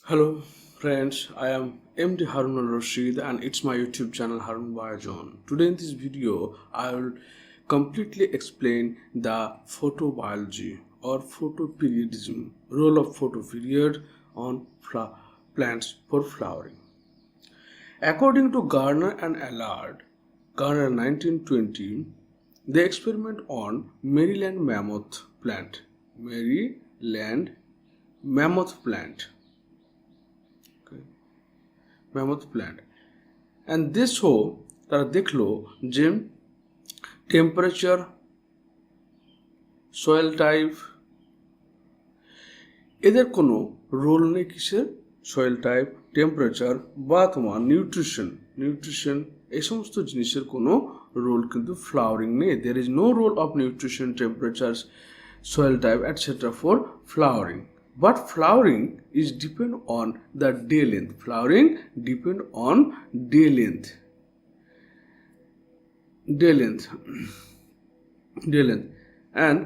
Hello, friends. I am MD Harun Al Rashid, and it's my YouTube channel Harun Bayajon. Today, in this video, I will completely explain the photobiology or photoperiodism role of photoperiod on plants for flowering. According to Garner and Allard, Garner 1920, they experiment on Maryland mammoth plant. Maryland mammoth plant. Mammoth plant and they show তারা দেখলো যে temperature, soil type, এদের কোনো role নেই। কিসের? Soil type, temperature বা তোমার nutrition এই সমস্ত জিনিসের কোনো রোল কিন্তু ফ্লাওয়ারিং নেই। There is no role of nutrition, temperature, soil type, etc. for flowering. But flowering is depend on the day length. Flowering depend on day length. And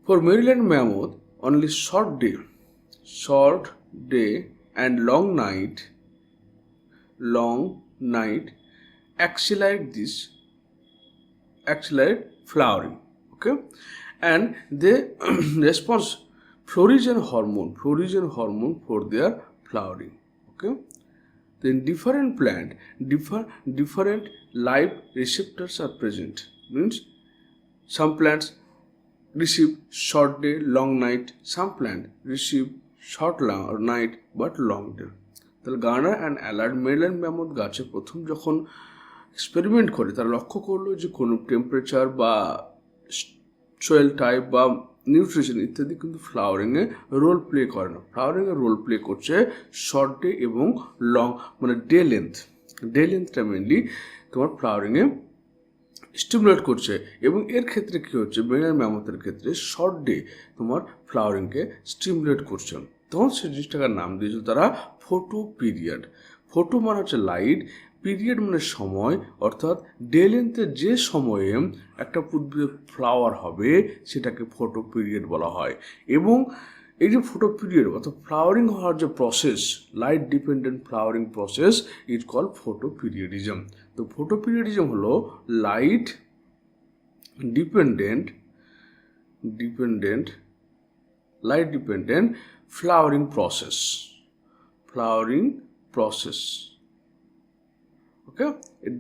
for Maryland mammoth, only short day and long night accelerate flowering. Okay. And they response florigen hormone for their flowering. Okay. Then different plant, different light receptors are present. Means some plants receive short day, long night. Some plant receive short night but long day. তাহলে Garner and অ্যালার্ড Maryland mammoth গাছে প্রথম যখন experiment করে তারা লক্ষ্য করলো যে কোনো টেম্পারেচার বা সয়েল টাইপ বা নিউট্রিশন ইত্যাদি কিন্তু ফ্লাওয়ারিংয়ে রোল প্লে করে না। ফ্লাওয়ারিংয়ে রোল প্লে করছে শর্ট ডে এবং লং, মানে ডে লেন্থটা মেনলি তোমার ফ্লাওয়ারিংয়ে স্টিমুলেট করছে। এবং এর ক্ষেত্রে কী হচ্ছে, মেরিল্যান্ড ম্যামথের ক্ষেত্রে শর্ট ডে তোমার ফ্লাওয়ারিংকে স্টিমুলেট করছে। তখন সেই জিনিসটার নাম দিয়েছিল তারা ফোটো পিরিয়ড। ফোটো মানে হচ্ছে লাইট, পিরিয়ড মানে সময়, অর্থাৎ ডে লেন্থের যে সময়ে একটা উদ্ভিদের ফ্লাওয়ার হবে সেটাকে ফোটো পিরিয়ড বলা হয়। এবং এই যে ফোটো পিরিয়ড অর্থাৎ ফ্লাওয়ারিং হওয়ার যে process, light dependent flowering process is call photoperiodism. তো ফোটো পিরিয়ডিজম হলো light dependent flowering process. Okay,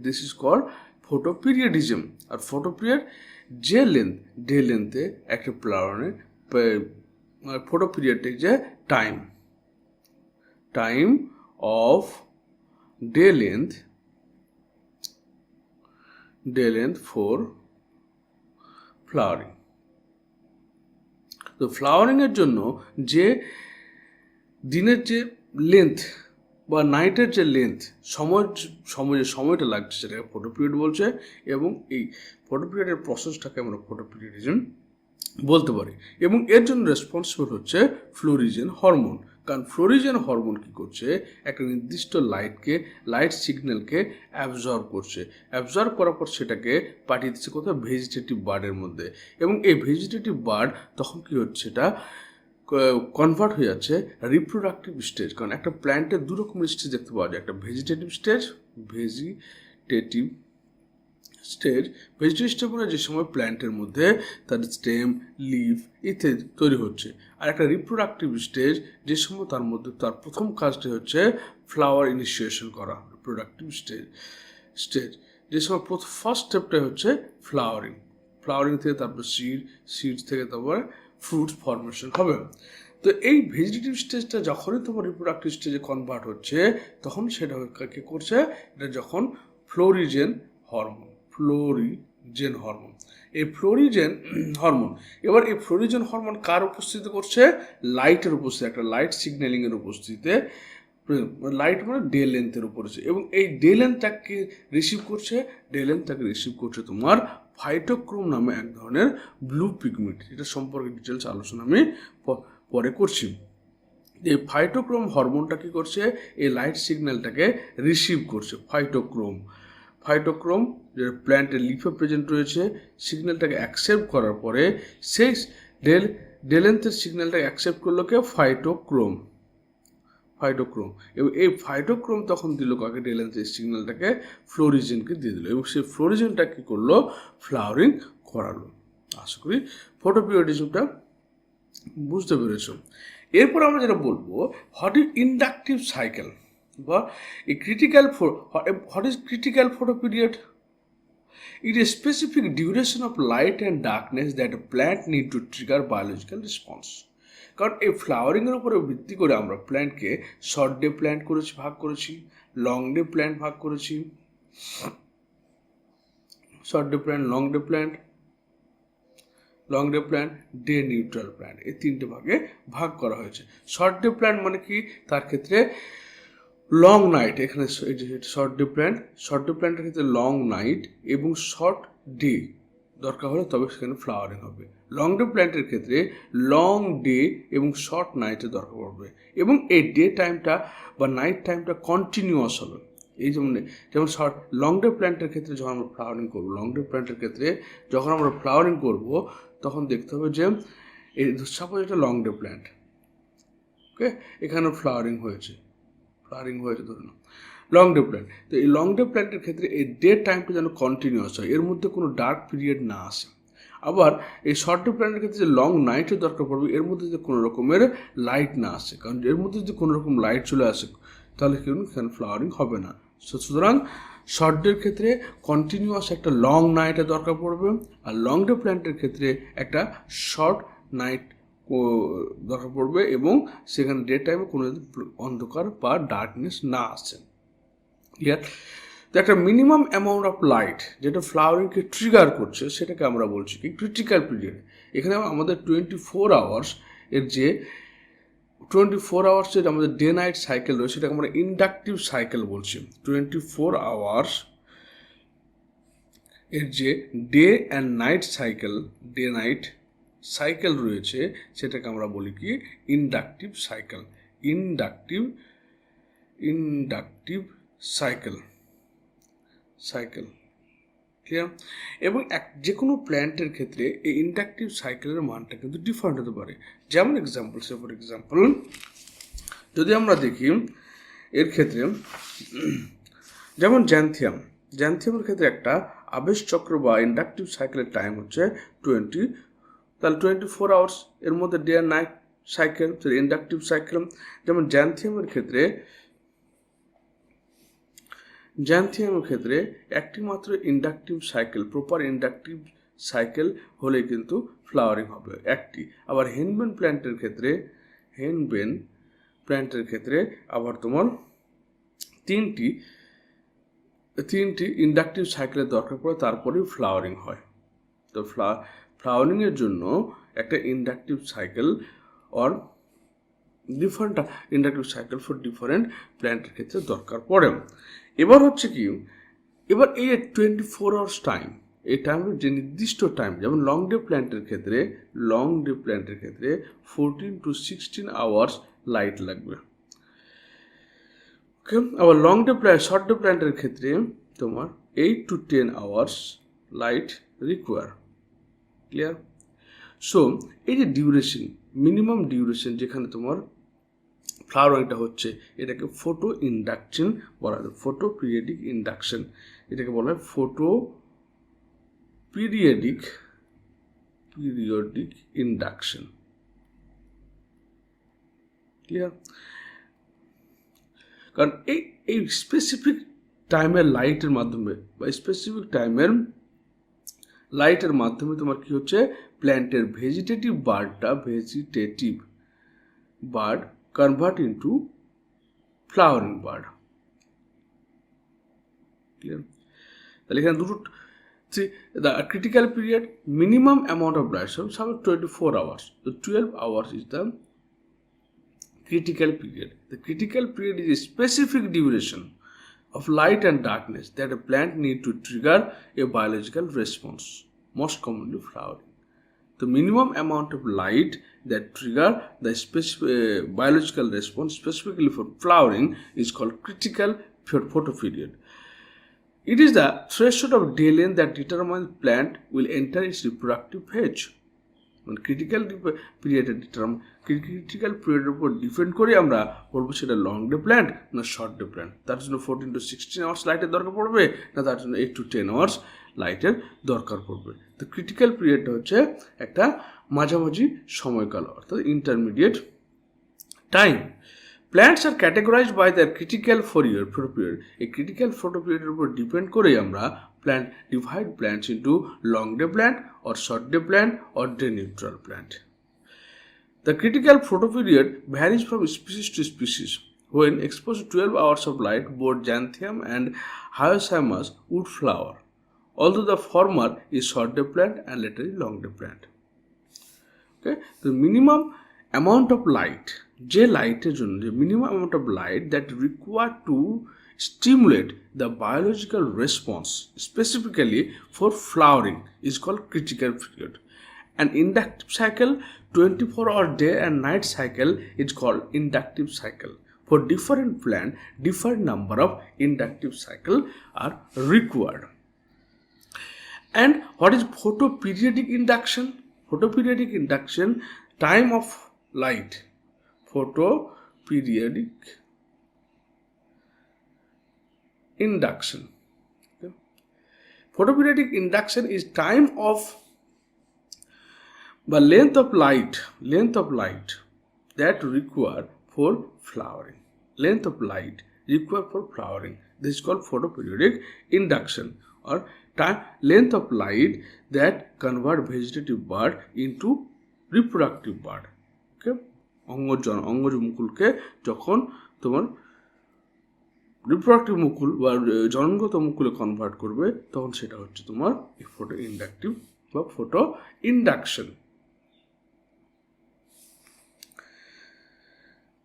this is called photoperiodism. আর photoperiod যে ডে লেন্থে একটা ফ্লাওয়ারে photoperiod যে time of day length for flowering. তো ফ্লাওয়ারিংয়ের জন্য যে দিনের যে লেন্থ বা নাইটের যে লেন্থ, সময়টা লাগছে সেটাকে ফোটো পিরিয়ড বলছে। এবং এই ফোটো পিরিয়ডের প্রসেসটাকে আমরা ফোটো পিরিয়ডিজম বলতে পারি। এবং এর জন্য রেসপন্সিবল হচ্ছে ফ্লোরিজেন হরমোন। কারণ ফ্লোরিজেন হরমোন কী করছে, একটা নির্দিষ্ট লাইট সিগন্যালকে অ্যাবজর্ব করার পর সেটাকে পাঠিয়ে দিচ্ছে কোথাও ভেজিটেটিভ বার্ডের মধ্যে। এবং এই ভেজিটেটিভ বার্ড তখন কী হচ্ছে, এটা কনভার্ট হয়ে যাচ্ছে রিপ্রোডাক্টিভ স্টেজ। কারণ একটা প্ল্যান্টের দু রকমের স্টেজ দেখতে পাওয়া যায়, একটা ভেজিটেটিভ স্টেজ মানে যে সময় প্ল্যান্টের মধ্যে তার স্টেম, লিফ ইত্যাদি তৈরি হচ্ছে। আর একটা রিপ্রোডাক্টিভ স্টেজ যে সময় তার মধ্যে তার প্রথম কাজটি হচ্ছে ফ্লাওয়ার ইনিশিয়েশন করা। রিপ্রোডাক্টিভ স্টেজ যে সময় ফার্স্ট স্টেপটা হচ্ছে ফ্লাওয়ারিং থেকে তারপর সিড থেকে তারপরে ফ্রুট ফর্মেশন হবে। তো এই ভেজিটেটিভ স্টেজটা যখনই তোমার রিপ্রোডাক্টিভ স্টেজে কনভার্ট হচ্ছে তখন সেটা কী করছে, এটা যখন ফ্লোরিজেন হরমোন। এই ফ্লোরিজেন হরমোন, এবার এই ফ্লোরিজেন হরমোন কার উপস্থিতি করছে? লাইটের উপস্থিতি, একটা লাইট সিগন্যালিংয়ের উপস্থিতিতে। লাইট মানে ডে লেন্থের উপরে। এবং এই ডে লেন্থটাকে রিসিভ করছে তোমার ফাইটোক্রোম নামে এক ধরনের ব্লু পিগমেন্ট। এটা সম্পর্কে ডিটেলস আলোচনা আমি পরে করছি। এই ফাইটোক্রোম হরমোনটা কী করছে, এই লাইট সিগন্যালটাকে রিসিভ করছে। ফাইটোক্রোম যে প্ল্যান্টের লিফে প্রেজেন্ট রয়েছে, সিগন্যালটাকে অ্যাকসেপ্ট করার পরে সেই ডে লেন্থের সিগন্যালটাকে অ্যাকসেপ্ট করলো কে? ফাইটোক্রোম। ফাইটোক্রোম, এবং এই ফাইটোক্রোম তখন দিল কাকে, ডে লেন্থ সিগন্যালটাকে ফ্লোরিজেনকে দিয়ে দিল, এবং সেই ফ্লোরিজেনটা কী করলো, ফ্লাওয়ারিং করালো। আশা করি ফটোপিরিয়ডিজমটা বুঝতে পেরেছ। এরপর আমরা যেটা বলবো, হোয়াট ইজ ইন্ডাকটিভ সাইকেল বা এই critical, what is critical photoperiod? It is a specific duration of light and darkness that a plant need to trigger biological response. কারণ এই ফ্লাওয়ারিংয়ের উপরে ভিত্তি করে আমরা প্ল্যান্টকে শর্ট ডে প্ল্যান্ট করেছি, ভাগ করেছি, লং ডে প্ল্যান্ট ভাগ করেছি, short day plant, long day plant, day neutral plant, এই তিনটে ভাগে ভাগ করা হয়েছে। শর্ট ডে প্ল্যান্ট মানে কি, তার ক্ষেত্রে লং নাইট, এখানে শর্ট ডে প্ল্যান্টের ক্ষেত্রে লং নাইট এবং শর্ট ডে দরকার হলে তবে সেখানে ফ্লাওয়ারিং হবে। লং ডে প্ল্যান্টের ক্ষেত্রে লং ডে এবং শর্ট নাইটের দরকার পড়বে, এবং এই ডে টাইমটা বা নাইট টাইমটা কন্টিনিউয়াস হবে। এই যেমন লং ডে প্ল্যান্টের ক্ষেত্রে যখন আমরা ফ্লাওয়ারিং করবো, তখন দেখতে হবে যে এই সাপোজ এটা লং ডে প্ল্যান্ট, ওকে, এখানে ফ্লাওয়ারিং হয়েছে ধরুন লং ডে প্ল্যান্ট। তো এই লং ডে প্ল্যান্টের ক্ষেত্রে এই ডে টাইমটা যেন কন্টিনিউয়াস হয়, এর মধ্যে কোনো ডার্ক পিরিয়ড না আসে। আবার এই শর্ট ডে প্ল্যান্টের ক্ষেত্রে যে লং নাইটের দরকার পড়বে, এর মধ্যে যদি কোনো রকমের লাইট না আসে, কারণ এর মধ্যে যদি কোনো রকম লাইট চলে আসে তাহলে কিন্তু এখানে ফ্লাওয়ারিং হবে না। সুতরাং শর্ট ডের ক্ষেত্রে কন্টিনিউয়াস একটা লং নাইটের দরকার পড়বে, আর লং ডে প্ল্যান্টের ক্ষেত্রে একটা শর্ট নাইট দরকার পড়বে, এবং সেখানে ডে টাইমে কোনো অন্ধকার বা ডার্কনেস না আসে। ক্লিয়ার? তো একটা মিনিমাম অ্যামাউন্ট অফ লাইট যেটা ফ্লাওয়ারিংকে ট্রিগার করছে, সেটাকে আমরা বলছি কি, ক্রিটিক্যাল পিরিয়ড। এখানে আমাদের 24 আওয়ার্স এর যে 24 আওয়ার্সের আমাদের ডে নাইট সাইকেল রয়েছে, সেটাকে আমরা ইন্ডাকটিভ সাইকেল বলছি। 24 আওয়ার্স এর যে ডে অ্যান্ড নাইট সাইকেল রয়েছে, সেটাকে আমরা বলি কি, ইন্ডাকটিভ সাইকেল। ক্লিয়ার? এবং যে কোনো প্ল্যান্টের ক্ষেত্রে এই ইন্ডাকটিভ সাইকেলের মানটা কিন্তু ডিফারেন্ট হতে পারে। যেমন ফর এক্সাম্পল যদি আমরা দেখি এর ক্ষেত্রে, যেমন জ্যান্থিয়ামের ক্ষেত্রে একটা আবেশ চক্র বা ইন্ডাকটিভ সাইকেলের টাইম হচ্ছে 20, তাহলে 24 আওয়ার্স এর মধ্যে day and night cycle, inductive cycle. যেমন জ্যান্থিয়ামের ক্ষেত্রে একটি মাত্র inductive cycle, proper inductive cycle হলে কিন্তু ফ্লাওয়ারিং হবে একটি। আবার হেনবেন প্ল্যান্টের ক্ষেত্রে আবার তোমার তিনটি ইন্ডাকটিভ সাইকেলের দরকার পড়ে, তারপরেই ফ্লাওয়ারিং হয়। তো ফ্লাওয়ারিংয়ের জন্য একটা inductive cycle or different inductive cycle for different প্ল্যান্টের ক্ষেত্রে দরকার পড়ে। এবার হচ্ছে কি, এবার এই 24 আওয়ার্স টাইম, এই টাইমের যে নির্দিষ্ট টাইম, যেমন লং ডে প্ল্যান্টের ক্ষেত্রে 14 to 16 আওয়ার্স লাইট লাগবে। ওকে, আবার শর্ট ডে প্ল্যান্টের ক্ষেত্রে তোমার 8 to 10 hours light require. Clear? So এই যে ডিউরেশন, মিনিমাম ডিউরেশন যেখানে তোমার ফ্লাওয়ারিংটা হচ্ছে, এটাকে ফটো ইন্ডাকশন বলা হয়, ফটো পিরিয়ডিক ইন্ডাকশন, এটাকে বলা হয় ফটো পিরিয়ডিক ইন্ডাকশন। ক্লিয়ার? কারণ এই স্পেসিফিক টাইমের লাইটের মাধ্যমে বা স্পেসিফিক টাইমের লাইটের মাধ্যমে তোমার কি হচ্ছে, প্ল্যান্টের vegetative bird convert into flowering bird. Clear? তাহলে এখানে দুটো, the critical period, minimum amount of light, so 24 hours. So 12 hours is the critical period. The critical period is a specific duration of light and darkness that a plant need to trigger a biological response, most commonly flowering. The minimum amount of light that trigger the biological response specifically for flowering is called critical photoperiod. It is the threshold of day length that determines plant will enter its reproductive phase. মানে critical পিরিয়ডের critical পিরিয়ডের উপর depend করে আমরা বলবো সেটা long day plant না short day plant. তার জন্য 14 to 16 আওয়ার্স লাইটের দরকার পড়বে, না তার জন্য 8 to 10 আওয়ার্স লাইটের দরকার পড়বে। তো ক্রিটিক্যাল পিরিয়ডটা হচ্ছে একটা মাঝামাঝি সময়কাল, অর্থাৎ intermediate time. Plants are categorized by the critical photoperiod. এই ক্রিটিক্যাল ফটোপিরিয়ডের উপর ডিপেন্ড করেই আমরা divide plants into long day plant or short day plant or day neutral plant. The critical photoperiod varies from species to species. When exposed to 12 hours of light, both Xanthium and Hyoscyamus would flower, although the former is short day plant and later is long day plant. Okay, the minimum amount of light, minimum amount of light that required to stimulate the biological response specifically for flowering is called critical period. An inductive cycle, 24-hour day and night cycle, is called inductive cycle. For different plant, different number of inductive cycle are required. And what is photoperiodic induction? Photoperiodic induction, time of light. Photoperiodic induction. Okay. Photoperiodic induction is time of the length of light that require for flowering. Length of light required for flowering. This is called photoperiodic induction, or time length of light that convert vegetative bud into reproductive bud. Okay, অঙ্গজ মুকুলকে যখন তোমার reproductive মুকুল বা জননগত মুকুলে convert করবে তখন সেটা হচ্ছে তোমার photo inductive বা photo induction.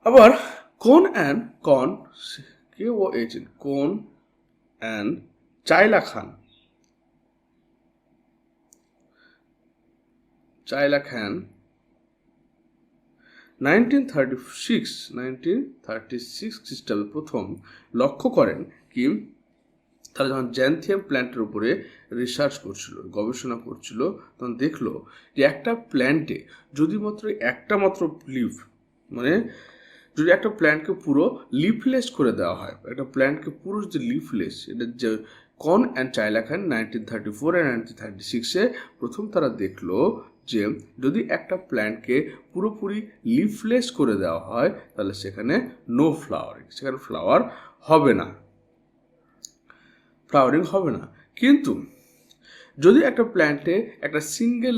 আবার কোন অ্যান্ড চাইলাখান 1936 খ্রিস্টাব্দে প্রথম লক্ষ্য করেন কি তারা যখন জ্যান্থিয়াম প্ল্যান্টের উপরে রিসার্চ করছিল, গবেষণা করছিল, তখন দেখলো যে একটা প্ল্যান্টে যদি মাত্র একটা মাত্র লিফ, মানে যদি একটা প্ল্যান্টকে পুরো লিফলেস করে দেওয়া হয়, একটা প্ল্যান্টকে পুরো যদি লিফলেস, এটা যে কন অ্যান্ড চাইলাখান 1934 আর 1936-এ প্রথম তারা দেখলো যে যদি একটা প্ল্যান্টকে পুরোপুরি লিফলেস করে দেওয়া হয় তাহলে সেখানে নো ফ্লাওয়ারিং, সেখানে ফ্লাওয়ারিং হবে না। কিন্তু যদি একটা প্ল্যান্টে একটা সিঙ্গেল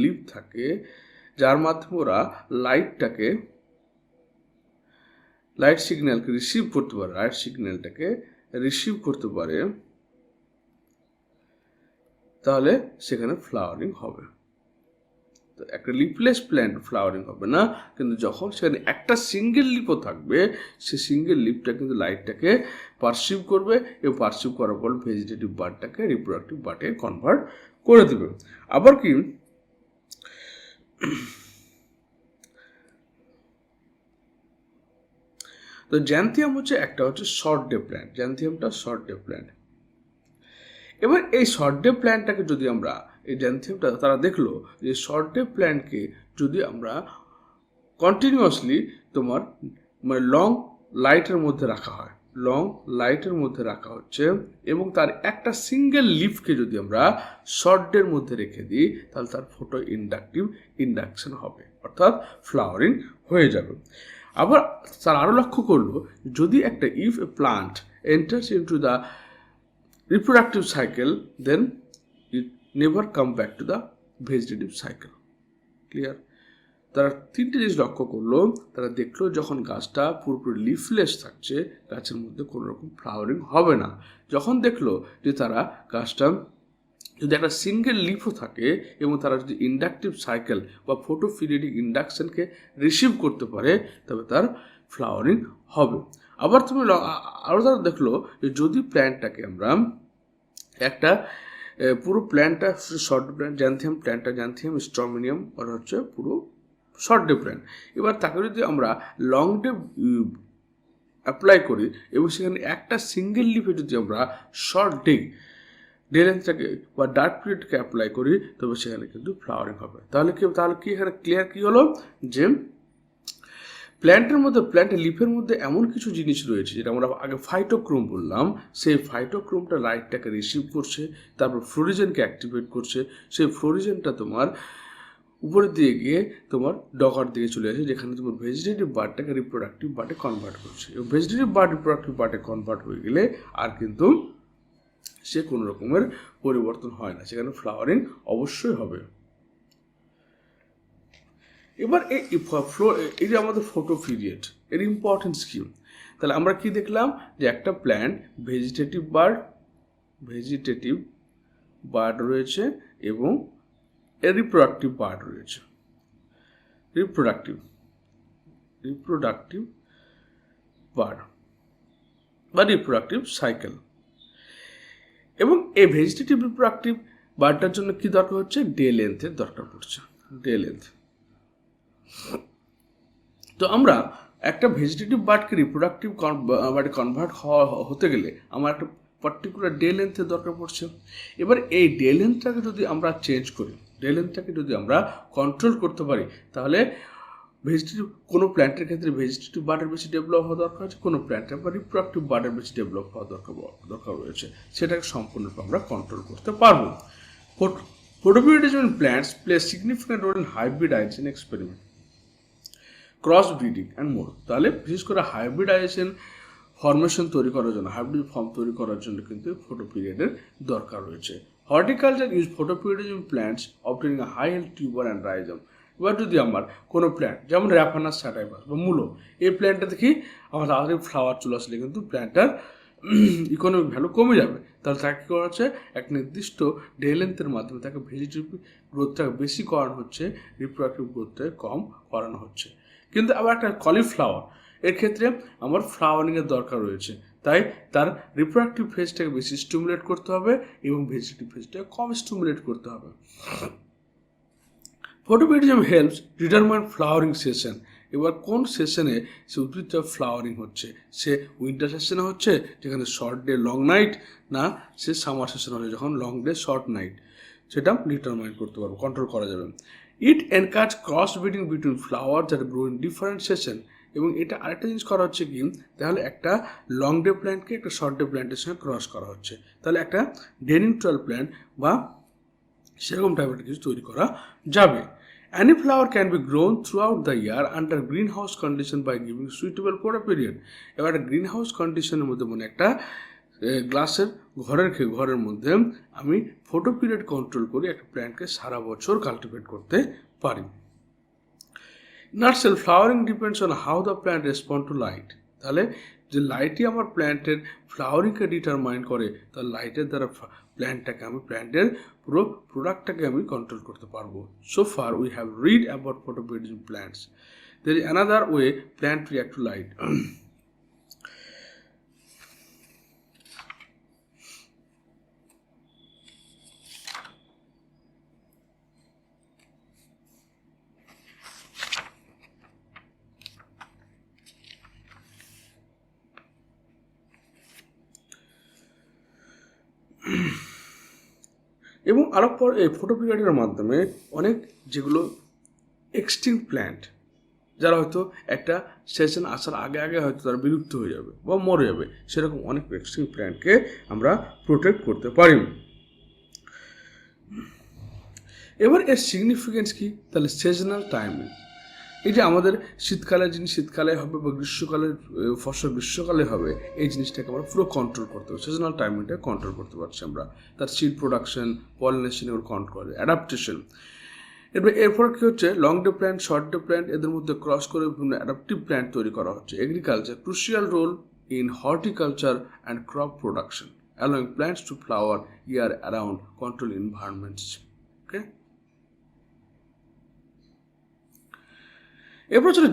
লিফ থাকে যার মাধ্যমে ওরা লাইট সিগন্যালকে রিসিভ করতে পারে, তাহলে সেখানে ফ্লাওয়ারিং হবে। তো একটা লিফলেস প্ল্যান্ট ফ্লাওয়ারিং হবে না, কিন্তু যখন সেখানে একটা সিঙ্গেল লিফও থাকবে সে সিঙ্গেল লিফটা কিন্তু লাইটটাকে পারসিভ করবে এবং পারসিভ করার পর ভেজিটেটিভ বার্ডটাকে রিপ্রোডাক্টিভ বার্ডে কনভার্ট করে দেবে। আবার কি তো জ্যান্থিয়াম হচ্ছে শর্ট ডে প্ল্যান্ট, জ্যান্থিয়ামটা শর্ট ডে প্ল্যান্ট। এবার এই শর্ট ডে প্ল্যান্টটাকে যদি আমরা এই জ্যান্থিয়ামটা তারা দেখলো যে শর্ট ডে প্ল্যান্টকে যদি আমরা কন্টিনিউয়াসলি তোমার মানে লং লাইটের মধ্যে রাখা হচ্ছে এবং তার একটা সিঙ্গেল লিফকে যদি আমরা শর্ট ডের মধ্যে রেখে দিই তাহলে তার ফটো ইন্ডাকশন হবে, অর্থাৎ ফ্লাওয়ারিং হয়ে যাবে। আবার তারা আরও লক্ষ্য করলো যদি একটা if A plant enters into the reproductive cycle, then it never come back to the vegetative cycle. Clear? তারা তিনটে জিনিস লক্ষ্য করলো। তারা দেখলো যখন গাছটা পুরোপুরি লিফলেস থাকছে গাছের মধ্যে কোনো রকম ফ্লাওয়ারিং হবে না। যখন দেখলো যে তারা গাছটা যদি একটা সিঙ্গেল লিফও থাকে এবং তারা যদি ইন্ডাকটিভ সাইকেল বা ফটোপিরিয়ডিক ইন্ডাকশনকে রিসিভ করতে পারে তবে তার ফ্লাওয়ারিং হবে। আবার আরও তারা দেখলো যে যদি প্ল্যান্টটাকে আমরা একটা পুরো প্ল্যান্টটা শর্ট প্ল্যান্ট জ্যান্থিয়াম স্ট্রমিনিয়াম ওরা হচ্ছে পুরো শর্ট ডে প্ল্যান্ট, এবার তাকে যদি আমরা লং ডে অ্যাপ্লাই করি এবং সেখানে একটা সিঙ্গেল লিফে যদি আমরা শর্ট ডে ডে লেন্থটাকে বা ডার্ক পিরিয়ডকে অ্যাপ্লাই করি, তবে সেখানে কিন্তু ফ্লাওয়ারিং হবে। তাহলে কি এখানে ক্লিয়ার কি হলো যে প্ল্যান্টের লিফের মধ্যে এমন কিছু জিনিস রয়েছে যেটা আমরা আগে ফাইটোক্রোম বললাম, সেই ফাইটোক্রোমটা লাইটটাকে রিসিভ করছে, তারপর ফ্লোরিজেনকে অ্যাক্টিভেট করছে, সেই ফ্লোরিজেনটা তোমার উপরের দিকে গিয়ে তোমার ডগার দিকে চলে আসে, যেখানে তোমার ভেজিটেটিভ বার্ডটাকে রিপ্রোডাক্টিভ বার্ডে কনভার্ট করছে। এবং ভেজিটেটিভ বার্ড রিপ্রোডাক্টিভ বার্ডে কনভার্ট হয়ে গেলে আর কিন্তু সে কোনো রকমের পরিবর্তন হয় না, সেখানে ফ্লাওয়ারিং অবশ্যই হবে। এবার এই যে আমাদের ফটো পিরিয়ড, এর ইম্পর্টেন্স কি? তাহলে আমরা কি দেখলাম যে একটা প্ল্যান্ট ভেজিটেটিভ বার্ড রয়েছে এবং রিপ্রোডাক্টিভ বার্ড রয়েছে, রিপ্রোডাক্টিভ বার্ড বা রিপ্রোডাক্টিভ সাইকেল। এবং এই ভেজিটেটিভ রিপ্রোডাক্টিভ বার্ডটার জন্য কি দরকার হচ্ছে? ডে লেন্থের দরকার পড়ছে, ডে লেন্থ। তো আমরা একটা ভেজিটেটিভ বার্ডকে রিপ্রোডাক্টিভ বার্ডে কনভার্ট হতে গেলে আমার একটা পার্টিকুলার ডে লেন্থের দরকার পড়ছে। এবার এই ডে লেন্থটাকে যদি আমরা চেঞ্জ করি, ডে লেন্থটাকে যদি আমরা কন্ট্রোল করতে পারি, তাহলে কোনো প্ল্যান্টের ক্ষেত্রে ভেজিটেটিভ বার্ডের বেশি ডেভেলপ হওয়া দরকার আছে, কোনো প্ল্যান্টের বা রিপ্রোডাক্টিভ বার্ডের বেশি ডেভেলপ হওয়া দরকার রয়েছে, সেটাকে সম্পূর্ণরূপে আমরা কন্ট্রোল করতে পারবো। Photoperiodism in plants plays a significant role in hybridization experiment, cross breeding and more. তাহলে বিশেষ করে হাইব্রিডাইজেশন ফর্মেশন তৈরি করার জন্য, হাইব্রিড ফর্ম তৈরি করার জন্য কিন্তু ফটো পিরিয়ডের দরকার রয়েছে। Horticulture use photoperiodism plants obtaining a high health tuber and rhizome. এবার যদি আমার কোনো প্ল্যান্ট যেমন র্যাফানাস স্যাটাইভাস বা মূলো, এই প্ল্যান্টটা দেখি আমার তাড়াতাড়ি ফ্লাওয়ার চলে আসলে কিন্তু প্ল্যান্টটার ইকোনমিক ভ্যালু কমে যাবে, তাহলে তাকে কী করা হচ্ছে? এক নির্দিষ্ট ডে লেন্থের মাধ্যমে তাকে ভেজিটেটিভ গ্রোথটাকে বেশি করানো হচ্ছে, রিপ্রোডাক্টিভ গ্রোথটাকে কম করানো হচ্ছে। কিন্তু আবার একটা কলিফ্লাওয়ার, এর ক্ষেত্রে আমার ফ্লাওয়ারিংয়ের দরকার রয়েছে, তাই তার রিপ্রোডাক্টিভ ফেজটাকে বেশি স্টিমুলেট করতে হবে এবং ভেজিটেটিভ ফেজটাকে কম স্টিমুলেট করতে হবে। Photoperiodism helps determine flowering session. এবার কোন সেশনে সে উদ্ভিদটা ফ্লাওয়ারিং হচ্ছে, সে উইন্টার সেশনে হচ্ছে যেখানে শর্ট ডে লং নাইট, না সে সামার সেশন হলে যখন লং ডে শর্ট নাইট, সেটা ডিটারমাইন করতে পারবো, কন্ট্রোল করা যাবে। It encourage cross breeding between flower that grow in different session. এবং এটা আরেকটা জিনিস করা হচ্ছে কি, তাহলে একটা লং ডে প্ল্যান্টকে একটা শর্ট ডে প্ল্যান্টের সঙ্গে ক্রস করা হচ্ছে, তাহলে একটা ডে নিউট্রাল প্ল্যান্ট বা সেরকম টাইপের কিছু তৈরি করা যাবে। Any flower can be grown throughout the year under greenhouse condition by giving suitable photoperiod. এবার গ্রিন হাউস কন্ডিশনের মধ্যে মানে একটা গ্লাসের ঘরের মধ্যে আমি ফটো পিরিয়ড কন্ট্রোল করে একটা প্ল্যান্টকে সারা বছর কাল্টিভেট করতে পারি। Nursery flowering depends on how the plant respond two light. তাহলে যে লাইটই আমার প্ল্যান্টের ফ্লাওয়ারিংকে ডিটারমাইন করে, তার লাইটের দ্বারা প্ল্যান্টের পুরো প্রোডাক্টটাকে আমি কন্ট্রোল করতে পারবো। So far we have read about photoperiodism plants. There is another way plant react to light. এবং আরও পর এই ফটো পিরিয়ডের মাধ্যমে অনেক যেগুলো এক্সটিংক্ট প্ল্যান্ট, যারা হয়তো একটা সেশন আসার আগে হয়তো তারা বিলুপ্ত হয়ে যাবে বা মরে যাবে, সেরকম অনেক এক্সটিংক্ট প্ল্যান্টকে আমরা প্রোটেক্ট করতে পারি। এবার এর সিগনিফিকেন্স কি? তাহলে সিজনাল টাইমিং, এই যে আমাদের শীতকালের জিনিস শীতকালে হবে বা গ্রীষ্মকালের ফসল গ্রীষ্মকালে হবে, এই জিনিসটাকে আমরা পুরো কন্ট্রোল করতে পারবো, সিজনাল টাইমিংটা কন্ট্রোল করতে পারছি আমরা। তার সিড প্রোডাকশন, পলিনেশন এগুলো কন্ট্রোল করে, অ্যাডাপ্টেশন। এরপর কী হচ্ছে? Long day plant, short day plant, এদের মধ্যে ক্রস করে বিভিন্ন অ্যাডাপটিভ প্ল্যান্ট তৈরি করা হচ্ছে। Agriculture crucial role in horticulture and crop production, allowing plants to flower year around, control environments. Okay.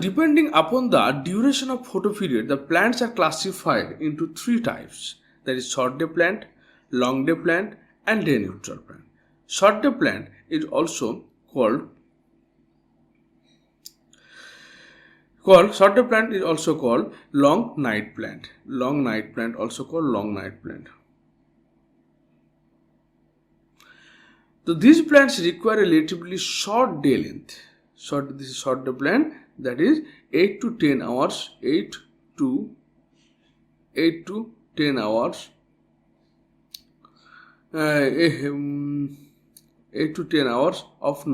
Depending upon the duration of photoperiod, the plants are classified into 3 types. That is short day plant, long day plant, and day neutral plant. Short day plant is also called short day plant is also called long night plant. Long night plant also called long night plant. So these plants require a relatively short day length. This is short day plant, that is 8 to 10 hours, 8 to 10 hours, 8 to 10 hours of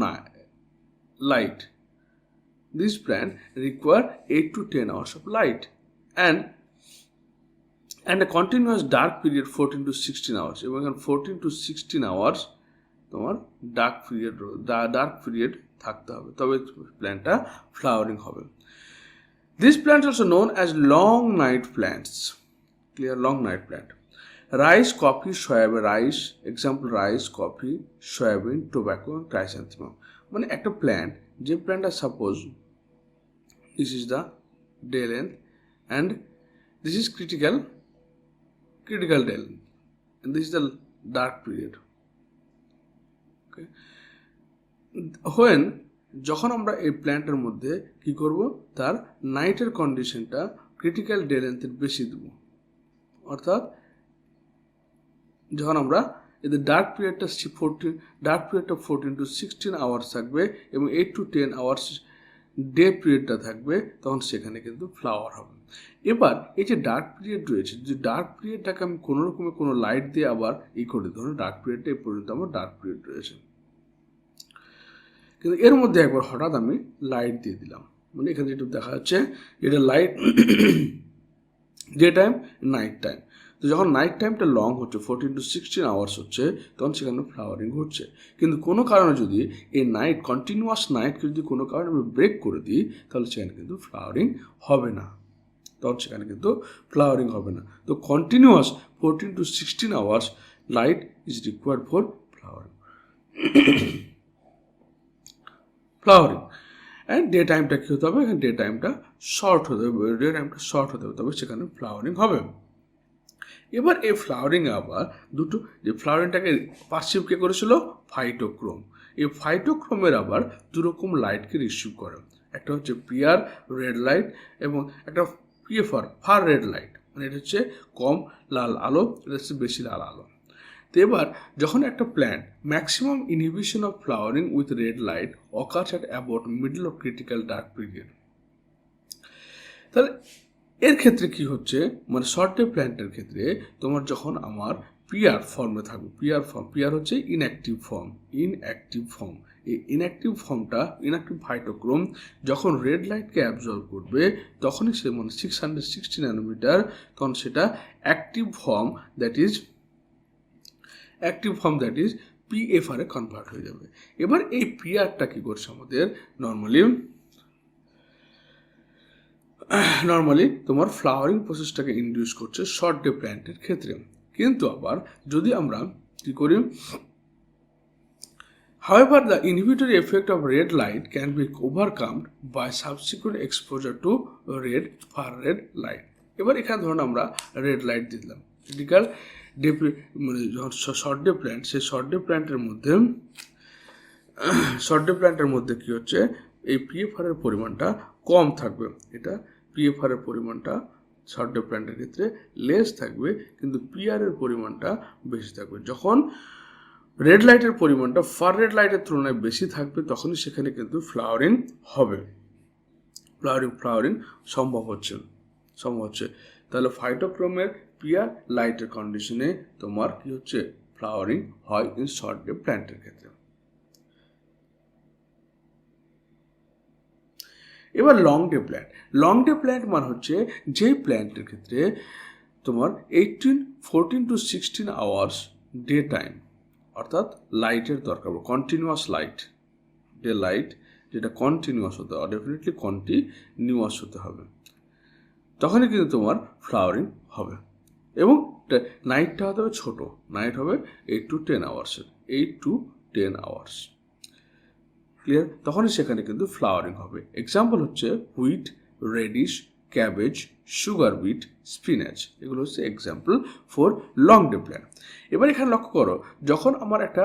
light. This plant require 8 to 10 hours of light and a continuous dark period 14 to 16 hours. এবং 14 to 16 hours তোমার dark period থাকতে হবে, তবে প্ল্যান্টটা flowering হবে। This plants also known as long night plants. Clear? Long night plant. Rice, coffee, soybean, rice example rice, coffee, soybean, tobacco, chrysanthemum. মানে একটা plant, যে প্ল্যান্টটা suppose this is the day length and this is critical day length and this is the dark period. Okay, যখন আমরা এই প্ল্যান্টের মধ্যে কি করব, তার নাইটের কন্ডিশনটা ক্রিটিক্যাল ডে লেন্থের বেশি দেব, অর্থাৎ যখন আমরা এদের ডার্ক পিরিয়ডটা 14 to 16 আওয়ার্স থাকবে এবং 8 to 10 আওয়ার্স ডে পিরিয়ডটা থাকবে, তখন সেখানে কিন্তু ফ্লাওয়ার হবে। এবার এই যে ডার্ক পিরিয়ড রয়েছে, যে ডার্ক পিরিয়ডটাকে আমি কোনো রকমের কোনো লাইট দিয়ে আবার করে ধরুন ডার্ক পিরিয়ডটা এই পর্যন্ত আমার ডার্ক পিরিয়ড রয়েছে, কিন্তু এর মধ্যে একবার হঠাৎ আমি লাইট দিয়ে দিলাম, মানে এখানে যেটা দেখা যাচ্ছে এটা light day time, night time. তো যখন নাইট টাইমটা লং হচ্ছে 14 to 16 আওয়ার্স হচ্ছে, তখন সেখানে ফ্লাওয়ারিং ঘটছে। কিন্তু কোনো কারণে যদি এই কন্টিনিউয়াস নাইটকে যদি কোনো কারণে আমি ব্রেক করে দিই, তাহলে সেখানে কিন্তু ফ্লাওয়ারিং হবে না, তো continuous 14 to 16 hours light is required for flowering and day টাইমটা কী হতে হবে, ডে টাইমটা শর্ট হতে হবে, তবে সেখানে ফ্লাওয়ারিং হবে। এবার এই ফ্লাওয়ারিংয়ে আবার দুটো, যে ফ্লাওয়ারিংটাকে পাসিভ কে করেছিল, ফাইটোক্রোম। এই ফাইটোক্রোমের আবার দুরকম লাইটকে রিসিভ করে, একটা হচ্ছে পিআর রেড লাইট এবং একটা পিএফআর ফার রেড লাইট, মানে এটা হচ্ছে কম লাল আলো, এটা হচ্ছে বেশি লাল আলো। তো এবার যখন একটা plant maximum inhibition of flowering with red light occurs at about middle of critical dark period, তাহলে এর ক্ষেত্রে কি হচ্ছে, মানে শর্ট ডে প্ল্যান্টের ক্ষেত্রে তোমার যখন আমার পিআর ফর্মে থাকবে, পিআর হচ্ছে ইনঅ্যাক্টিভ ফর্ম, এই ইনঅ্যাক্টিভ ফাইটোক্রোম যখন রেড লাইটকে অ্যাবজর্ব করবে, তখনই সে মানে 660 ন্যানোমিটার, তখন সেটা active form that is PFR এ কনভার্ট হয়ে যাবে। এবার এই পিআরটা কি করছে আমাদের নর্মালি তোমার ফ্লাওয়ারিং প্রসেসটাকে ইন্ডিউস করছে শর্ট ডে প্ল্যান্টের ক্ষেত্রে। কিন্তু আবার যদি আমরা কি করি, however the inhibitory effect of red light can be overcome by subsequent exposure to far red light। এবার এখানে ধরুন আমরা রেড লাইট দিলাম, ক্রিটিক্যাল ডে মানে শর্ট ডে প্ল্যান্ট, সেই শর্ট ডে প্ল্যান্টের মধ্যে কি হচ্ছে, এই পিএফআর এর পরিমাণটা কম থাকবে, এটা পিএফআর এর পরিমাণটা শর্ট ডে প্ল্যান্টের ক্ষেত্রে লেস থাকবে, কিন্তু পিআর এর পরিমাণটা বেশি থাকবে। যখন রেড লাইটের পরিমাণটা ফার রেড লাইটের তুলনায় বেশি থাকবে, তখনই সেখানে কিন্তু ফ্লাওয়ারিং হবে, ফ্লাওয়ারিং সম্ভব হচ্ছে। তাহলে ফাইটোক্রোমের পিআর লাইটের কন্ডিশনে তোমার কি হচ্ছে, ফ্লাওয়ারিং হয় ইন শর্ট ডে প্ল্যান্টের ক্ষেত্রে। এবার লং ডে প্ল্যান্ট মানে হচ্ছে যে প্ল্যান্টের ক্ষেত্রে তোমার 14 to 16 আওয়ার্স ডে টাইম, অর্থাৎ লাইটের দরকার, কন্টিনিউয়াস লাইট, ডে লাইট যেটা কন্টিনিউয়াস হতে হবে, ডেফিনেটলি কন্টিনিউয়াস হতে হবে, তখনই কিন্তু তোমার ফ্লাওয়ারিং হবে। এবং নাইটটা হতে হবে ছোটো, নাইট হবে 8 to 10 আওয়ার্স, ক্লিয়ার? তখনই সেখানে কিন্তু ফ্লাওয়ারিং হবে। এক্সাম্পল হচ্ছে wheat, radish, cabbage, sugar beet, spinach, এগুলো হচ্ছে example for long day plant. এবার এখানে লক্ষ্য করো, যখন আমার এটা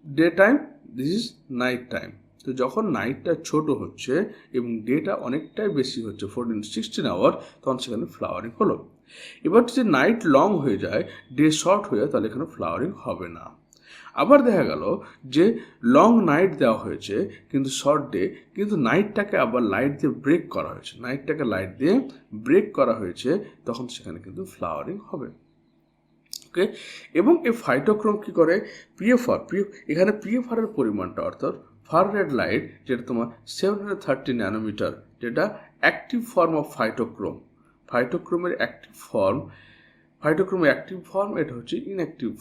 day time, this is night time, তো যখন নাইটটা ছোট হচ্ছে এবং ডেটা অনেকটাই বেশি হচ্ছে 14 to 16 আওয়ার, তখন সেখানে ফ্লাওয়ারিং হলো। এবার যদি নাইট লং হয়ে যায়, ডে শর্ট হয়ে যায়, তাহলে এখানে ফ্লাওয়ারিং হবে না। আবার দেখা গেল যে লং নাইট দেওয়া হয়েছে কিন্তু শর্ট ডে, কিন্তু নাইটটাকে আবার লাইট দিয়ে ব্রেক করা হয়েছে, নাইটটাকে লাইট দিয়ে ব্রেক করা হয়েছে, তখন সেখানে কিন্তু ফ্লাওয়ারিং হবে। ওকে, এবং এই ফাইটোক্রোম কী করে, এখানে পিএফআরের পরিমাণটা অর্থাৎ ফার রেড লাইট, যেটা তোমার 730 ন্যানোমিটার, যেটা অ্যাক্টিভ ফর্ম অফ ফাইটোক্রোমের অ্যাক্টিভ ফর্ম, এটা হচ্ছে ইনঅ্যাক্টিভ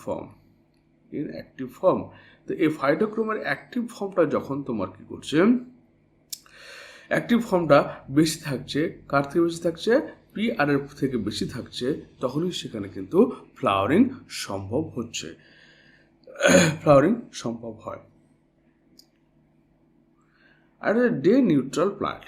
ফর্ম। তো এই ফাইটোক্রোমের অ্যাক্টিভ ফর্মটা যখন তোমার কি করছে, অ্যাক্টিভ ফর্মটা বেশি থাকছে, কার থেকে বেশি থাকছে, PR এর থেকে বেশি থাকছে, তখনই সেখানে কিন্তু ফ্লাওয়ারিং সম্ভব হয়। আর ডে নিউট্রাল প্ল্যান্ট,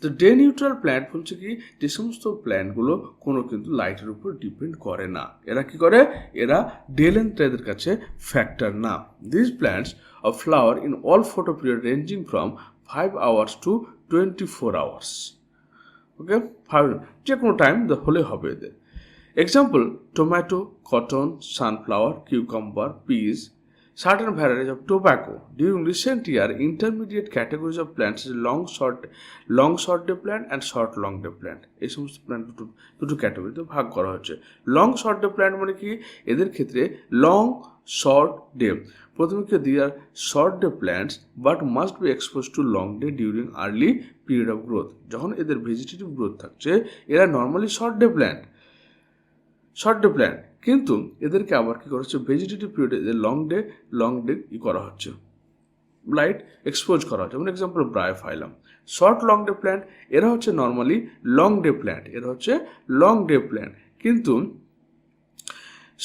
তো ডে নিউট্রাল প্ল্যান্ট হচ্ছে কি, যে সমস্ত প্ল্যান্টগুলো কোনো কিন্তু লাইটের উপর ডিপেন্ড করে না, এরা কি করে, এরা ডে লেন্থটা এদের কাছে ফ্যাক্টর না। This plants of flower in all photo period ranging from 5 hours to 24 hours। ওকে, যে কোনো টাইম হলে হবে এদের। Example, tomato, cotton, sunflower, cucumber, piece, certain varieties of tobacco. During recent year, intermediate categories of plants is long short day plant and short long day plant। এই সমস্ত plant দুটো ক্যাটাগরিতে ভাগ করা হচ্ছে। লং শর্ট ডে প্ল্যান্ট মানে কি, এদের ক্ষেত্রে লং শর্ট ডে, প্রথমে কি দিয়ে আর short day plants but must be expose to long day during early period of growth. যখন এদের ভেজিটেটিভ গ্রোথ থাকছে, এরা নর্মালি শর্ট ডে প্ল্যান্ট, কিন্তু এদেরকে আবার কি করা হচ্ছে, ভেজিটেটিভ পিরিয়ডে এদের লং ডে করা হচ্ছে, লাইট এক্সপোজ করা হচ্ছে। যেমন example bryophyllum, short long day plant, এরা হচ্ছে নর্মালি লং ডে প্ল্যান্ট, কিন্তু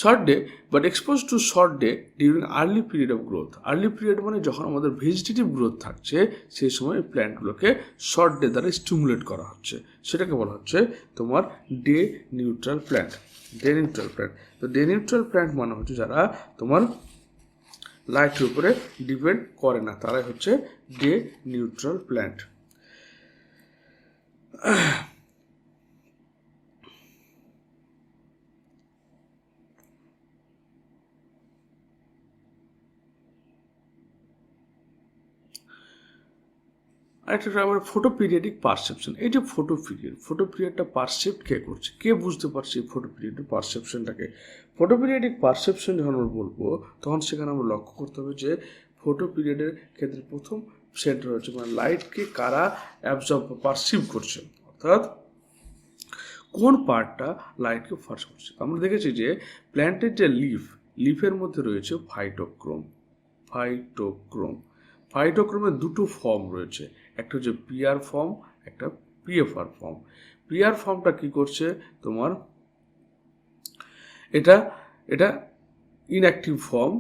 short day but expose to short day during early period of growth. Early period মানে যখন আমাদের ভেজিটেটিভ গ্রোথ থাকছে, সেই সময় এই প্ল্যান্টগুলোকে শর্ট ডে দ্বারা স্টিমুলেট করা হচ্ছে, সেটাকে বলা হচ্ছে তোমার ডে নিউট্রাল প্ল্যান্ট। তো ডে নিউট্রাল প্ল্যান্ট মানে হচ্ছে যারা তোমার লাইটের উপরে ডিপেন্ড করে না, তারাই হচ্ছে ডে নিউট্রাল প্ল্যান্ট। আরেকটা আবার ফটো পিরিয়ডিক পারসেপশন। এই যে ফটো পিরিয়ডটা পারসেপ্ট কে করছে, কে বুঝতে পারছে এই ফটো পিরিয়ডের পারসেপশনটাকে। ফটো পিরিয়ডিক পারসেপশন যখন আমরা বলবো, তখন সেখানে আমরা লক্ষ্য করতে হবে যে ফটো পিরিয়ডের ক্ষেত্রে প্রথম সেন্টার হচ্ছে মানে লাইটকে কারা পারসিভ করছে, অর্থাৎ কোন পার্টটা লাইটকে ফার্স্ট করছে। আমরা দেখেছি যে প্ল্যান্টের যে লিফের মধ্যে রয়েছে ফাইটোক্রোমের দুটো ফর্ম রয়েছে, একটা হচ্ছে PR ফর্ম, একটা PFR ফর্ম। PR ফর্মটা কি করছে তোমার, এটা ইনঅ্যাক্টিভ ফর্ম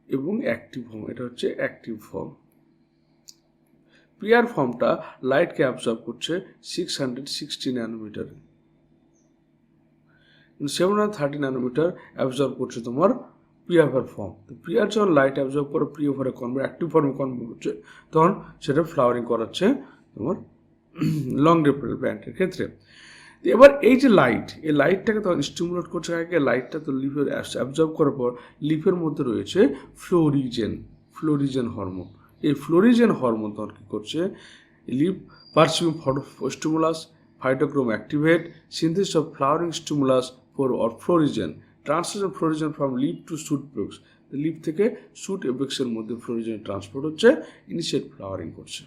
এবং অ্যাক্টিভ ফর্ম, এটা হচ্ছে অ্যাক্টিভ ফর্ম। PR ফর্মটা লাইটকে অ্যাবজর্ব করছে 660 ন্যানোমিটার, 730 ন্যানোমিটার অ্যাবজর্ব করছে তোমার PFR ফর্ম। তো PR যখন লাইট অ্যাবজর্ব করে PFR অ্যাক্টিভ ফর্মে কনভার্ট হচ্ছে, তখন সেটা ফ্লাওয়ারিং করাচ্ছে তোমার লং ডে প্ল্যান্টের ক্ষেত্রে। এবার এই যে এই লাইটটাকে তখন স্টিমুলেট করছে, লাইটটা তো লিফের অ্যাবজর্ব করার পর লিফের মধ্যে রয়েছে ফ্লোরিজেন হরমোন। এই ফ্লোরিজেন হরমোন তখন কী করছে, leaf perceive stimulus, phytochrome activate, synthesis of flowering stimulus or florigen, translation florigen from leaf to shoot apex. Leaf থেকে শুট এপেক্সের মধ্যে ফ্লোরিজেন ট্রান্সপোর্ট হচ্ছে, ইনিশিয়েট ফ্লাওয়ারিং করছে।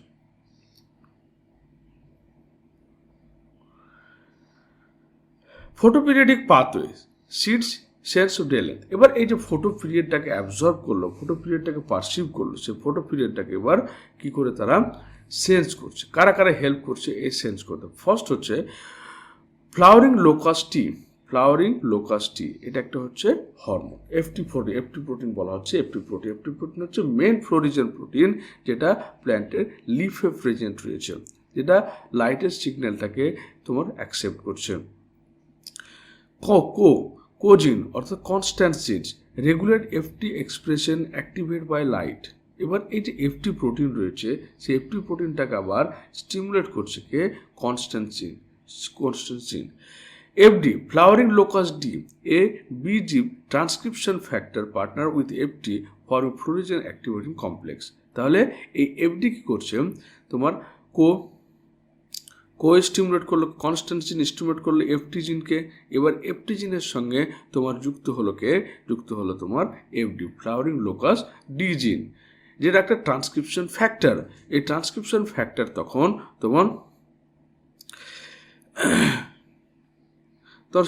Photoperiodic pathway, seeds sense of day length. এবার এই যে photo পিরিয়ডটাকে absorb করলো, ফটো পিরিয়ডটাকে পারসিভ করলো, সেই ফটো পিরিয়ডটাকে এবার কি করে তারা সেন্স করছে, কারা হেল্প করছে এই সেন্স করতে। ফার্স্ট হচ্ছে ফ্লাওয়ারিং লোকাস টি, এটা একটা হচ্ছে হরমোন, এফটি প্রোটিন বলা হচ্ছে। এফটি প্রোটিন হচ্ছে মেন ফ্লোরিজেন প্রোটিন, যেটা প্ল্যান্টের লিফে প্রেজেন্ট রয়েছে, যেটা লাইটের সিগন্যালটাকে তোমার অ্যাকসেপ্ট করছে। কোজিন অর্থাৎ constans regulate FT expression activate by light. এবার এই যে এফটি প্রোটিন রয়েছে, সেই এফটি প্রোটিনটাকে আবার স্টিমুলেট করছে কে, কনস্ট্যান্সিন। FD flowering locus D, a BG transcription factor partner with FT forming florigen activating complex. তাহলে এই এফডি কী করছে, তোমার স্টিমুলেট করলো, কনস্ট্যান্ট জিন স্টিমুলেট করলো এফটি জিনকে। এবার এফটি জিনের সঙ্গে তোমার যুক্ত হলো তোমার FD, flowering locus D gene, যেটা একটা ট্রান্সক্রিপশন ফ্যাক্টর। এই ট্রান্সক্রিপশন ফ্যাক্টর তখন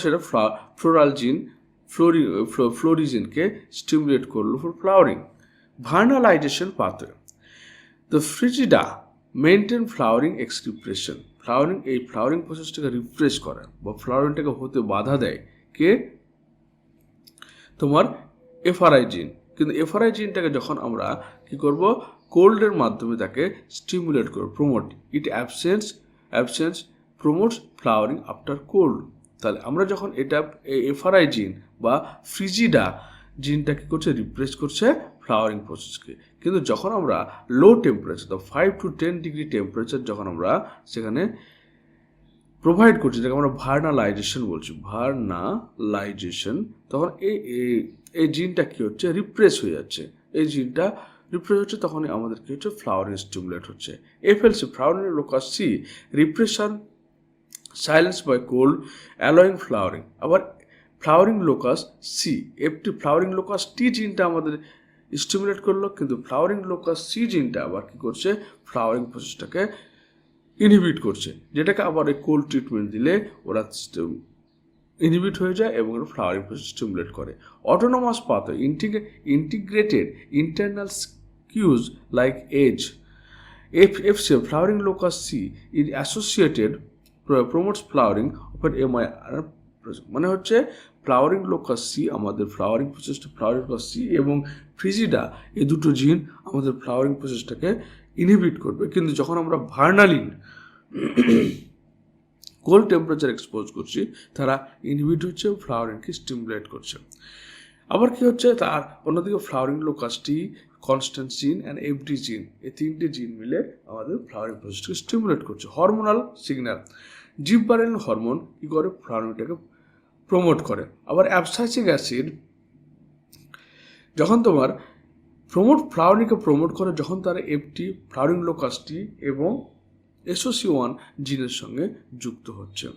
সেটা ফ্লোরাল জিন ফ্লোরিজিনকে স্টিমুলেট করলো for flowering. Vernalization pathway, the frigida maintain flowering expression. এই ফ্লাওয়ারিং প্রসেসটাকে রিফ্রেশ করে বা ফ্লাওয়ারিংটাকে হতে বাধা দেয় কে, তোমার এফআরআই জিন। কিন্তু এফআরআই জিনটাকে যখন আমরা কি করব, কোল্ডের মাধ্যমে তাকে স্টিমুলেট করব, promote it absence promotes flowering after cold. তাহলে আমরা যখন এটা এফআরআই জিন বা ফ্রিজিডা জিনটা কী করছে, রিপ্রেস করছে ফ্লাওয়ারিং প্রসেসকে। কিন্তু যখন আমরা লো টেম্পারেচার, 5 to 10 ডিগ্রি টেম্পারেচার যখন আমরা সেখানে প্রোভাইড করছি, যেটাকে আমরা ভার্নালাইজেশন বলছি, তখন এই জিনটা কী হচ্ছে, রিপ্রেস হয়ে যাচ্ছে। এই জিনটা রিপ্রেস হচ্ছে, তখনই আমাদের কী হচ্ছে, ফ্লাওয়ারিং স্টিমুলেট হচ্ছে। FLC, flowering locus C repression silence by cold allowing flowering. আবার flowering locus C, FT flowering locus T জিনটা আমাদের স্টিমুলেট করলো, কিন্তু ফ্লাওয়ারিং লোকাস সি জিনটা আবার কী করছে, ফ্লাওয়ারিং প্রসেসটাকে ইনহিবিট করছে, যেটাকে আবার এই কোল্ড ট্রিটমেন্ট দিলে ওরা ইনহিবিট হয়ে যায় এবং ফ্লাওয়ারিং প্রসেস স্টিমুলেট করে। Autonomous pathway, integrated internal cues like age, FC flowering locus C is associated promotes flowering of an MIR, মানে হচ্ছে ফ্লাওয়ারিং লোকাস সি আমাদের ফ্লাওয়ারিং প্রসেসটা, ফ্লাওয়ারিং লোকাস সি এবং ফ্রিজিডা, এই দুটো জিন আমাদের ফ্লাওয়ারিং প্রসেসটাকে ইনহিবিট করবে। কিন্তু যখন আমরা ভার্নালিন কোল্ড টেম্পারেচার এক্সপোজ করছি, তারা ইনহিবিট হচ্ছে, ফ্লাওয়ারিংকে স্টিমুলেট করছে। আবার কি হচ্ছে, তার অন্যদিকে ফ্লাওয়ারিং লোকাস টি, কনস্ট্যান্ট জিন অ্যান্ড এফডি জিন, এই তিনটে জিন মিলে আমাদের ফ্লাওয়ারিং প্রসেসটাকে স্টিমুলেট করছে। হরমোনাল সিগন্যাল, জিববারেলিন হরমোন কী করে, ফ্লাওয়ারিংটাকে প্রমোট করে। আবার অ্যাবসাইসিক অ্যাসিড যখন তোমার ফ্লাওয়ারিংকে প্রমোট করে, যখন তারা এফটি, ফ্লাওয়ারিং লোকাস টি এবং SOC1 জিনের সঙ্গে যুক্ত হচ্ছে।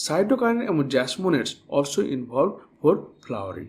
সাইটোকাইনিন এবং জ্যাসমোনেটস অলসো ইনভলভ ফর ফ্লাওয়ারিং।